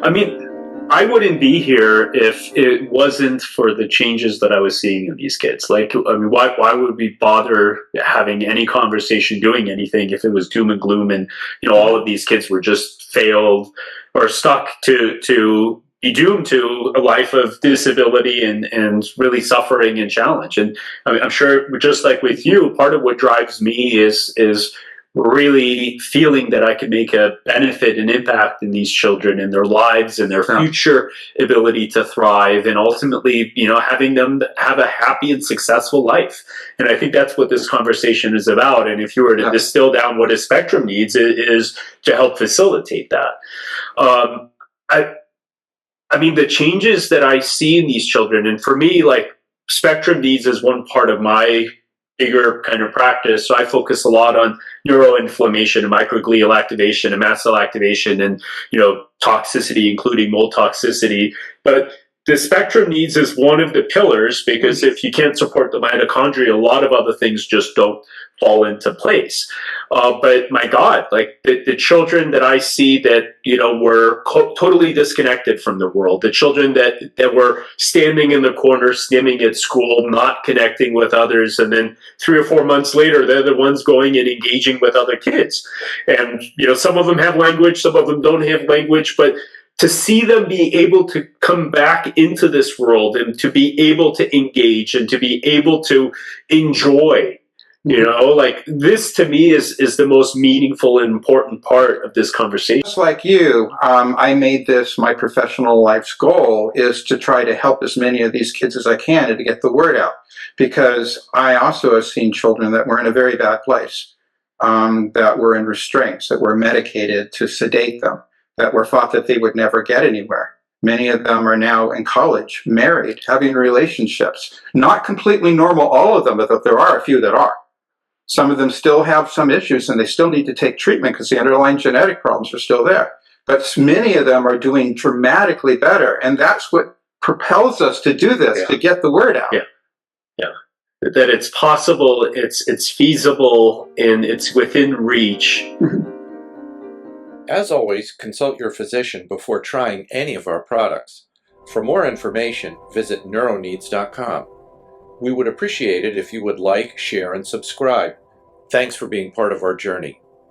I mean, I wouldn't be here if it wasn't for the changes that I was seeing in these kids. Like, I mean, why would we bother having any conversation, doing anything, if it was doom and gloom and, all of these kids were just failed or stuck to be doomed to a life of disability and really suffering and challenge. And I mean, I'm sure, just like with you, part of what drives me is really feeling that I can make a benefit and impact in these children and their lives and their future ability to thrive, and ultimately, having them have a happy and successful life. And I think that's what this conversation is about. And if you were to distill down what a SpectrumNeeds, it is to help facilitate that. I mean, the changes that I see in these children, and for me, like, SpectrumNeeds is one part of my bigger kind of practice. So I focus a lot on neuroinflammation and microglial activation and mast cell activation and, toxicity, including mold toxicity. But the SpectrumNeeds is one of the pillars, because if you can't support the mitochondria, a lot of other things just don't fall into place. But my God, like the children that I see that, were totally disconnected from the world, the children that were standing in the corner, stimming at school, not connecting with others. And then 3 or 4 months later, they're the ones going and engaging with other kids. And, some of them have language, some of them don't have language, but to see them be able to come back into this world and to be able to engage and to be able to enjoy, like, this to me is the most meaningful and important part of this conversation. Just like you, I made this my professional life's goal, is to try to help as many of these kids as I can and to get the word out. Because I also have seen children that were in a very bad place, that were in restraints, that were medicated to sedate them, that were thought that they would never get anywhere. Many of them are now in college, married, having relationships. Not completely normal, all of them, but there are a few that are. Some of them still have some issues and they still need to take treatment because the underlying genetic problems are still there. But many of them are doing dramatically better. And that's what propels us to do this, to get the word out. Yeah. That it's possible, it's feasible, and it's within reach. As always, consult your physician before trying any of our products. For more information, visit NeuroNeeds.com. We would appreciate it if you would like, share, and subscribe. Thanks for being part of our journey.